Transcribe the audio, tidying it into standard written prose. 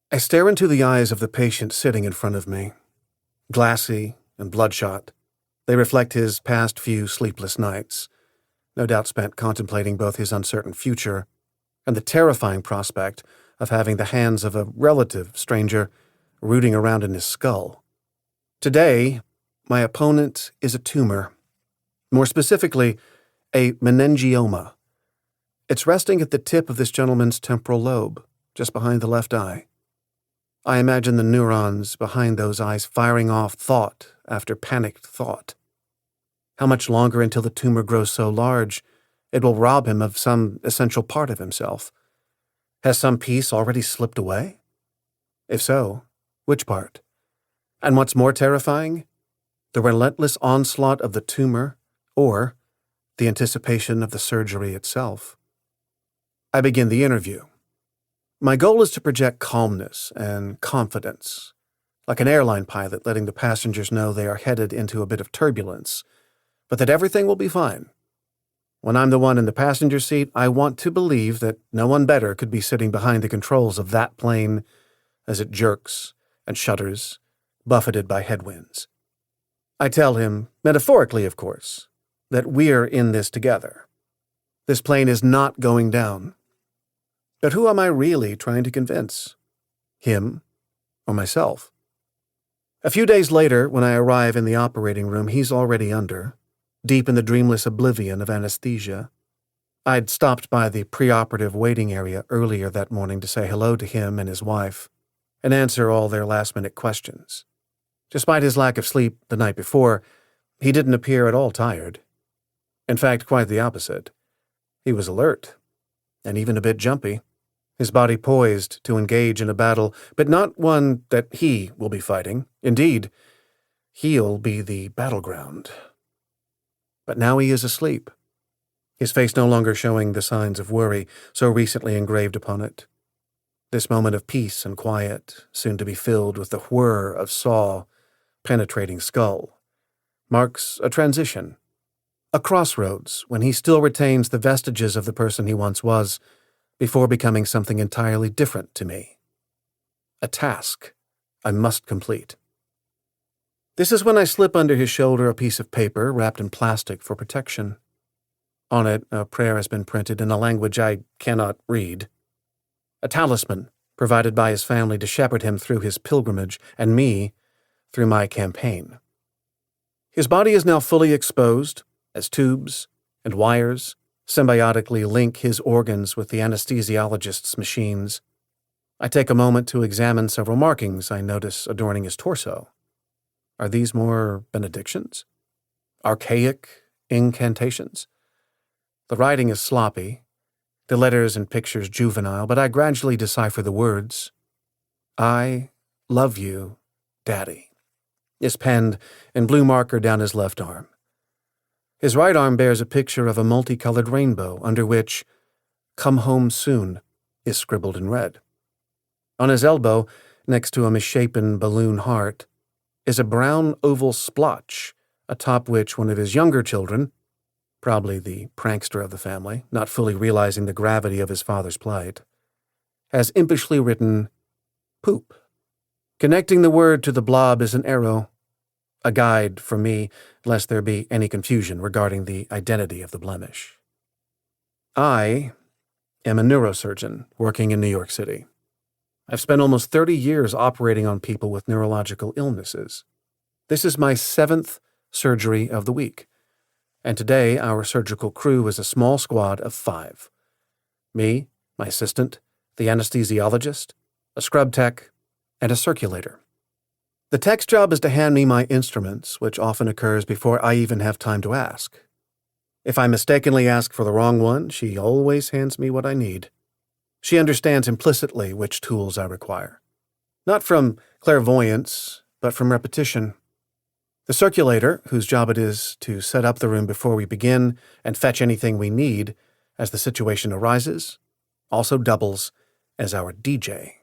I stare into the eyes of the patient sitting in front of me. Glassy and bloodshot, they reflect his past few sleepless nights, no doubt spent contemplating both his uncertain future and the terrifying prospect of having the hands of a relative stranger rooting around in his skull. Today, my opponent is a tumor. More specifically, a meningioma. It's resting at the tip of this gentleman's temporal lobe, just behind the left eye. I imagine the neurons behind those eyes firing off thought after panicked thought. How much longer until the tumor grows so large it will rob him of some essential part of himself? Has some piece already slipped away? If so, which part? And what's more terrifying? The relentless onslaught of the tumor, or the anticipation of the surgery itself. I begin the interview. My goal is to project calmness and confidence, like an airline pilot letting the passengers know they are headed into a bit of turbulence, but that everything will be fine. When I'm the one in the passenger seat, I want to believe that no one better could be sitting behind the controls of that plane as it jerks and shudders, buffeted by headwinds. I tell him, metaphorically of course, that we're in this together. This plane is not going down. But who am I really trying to convince? Him or myself? A few days later, when I arrive in the operating room, he's already under, deep in the dreamless oblivion of anesthesia. I'd stopped by the preoperative waiting area earlier that morning to say hello to him and his wife and answer all their last-minute questions. Despite his lack of sleep the night before, he didn't appear at all tired. In fact, quite the opposite. He was alert, and even a bit jumpy, his body poised to engage in a battle, but not one that he will be fighting. Indeed, he'll be the battleground. But now he is asleep, his face no longer showing the signs of worry so recently engraved upon it. This moment of peace and quiet, soon to be filled with the whir of saw penetrating skull, marks a transition, a crossroads when he still retains the vestiges of the person he once was, before becoming something entirely different to me. A task I must complete. This is when I slip under his shoulder a piece of paper wrapped in plastic for protection. On it, a prayer has been printed in a language I cannot read. A talisman provided by his family to shepherd him through his pilgrimage, and me through my campaign. His body is now fully exposed, as tubes and wires symbiotically link his organs with the anesthesiologist's machines. I take a moment to examine several markings I notice adorning his torso. Are these more benedictions? Archaic incantations? The writing is sloppy, the letters and pictures juvenile, but I gradually decipher the words. I love you, Daddy, is penned in blue marker down his left arm. His right arm bears a picture of a multicolored rainbow under which, "Come home soon," is scribbled in red. On his elbow, next to a misshapen balloon heart, is a brown oval splotch, atop which one of his younger children, probably the prankster of the family, not fully realizing the gravity of his father's plight, has impishly written, "Poop." Connecting the word to the blob is an arrow, a guide for me, lest there be any confusion regarding the identity of the blemish. I am a neurosurgeon working in New York City. I've spent almost 30 years operating on people with neurological illnesses. This is my 7th surgery of the week, and today our surgical crew is a small squad of 5. Me, my assistant, the anesthesiologist, a scrub tech, and a circulator. The tech's job is to hand me my instruments, which often occurs before I even have time to ask. If I mistakenly ask for the wrong one, she always hands me what I need. She understands implicitly which tools I require. Not from clairvoyance, but from repetition. The circulator, whose job it is to set up the room before we begin and fetch anything we need as the situation arises, also doubles as our DJ.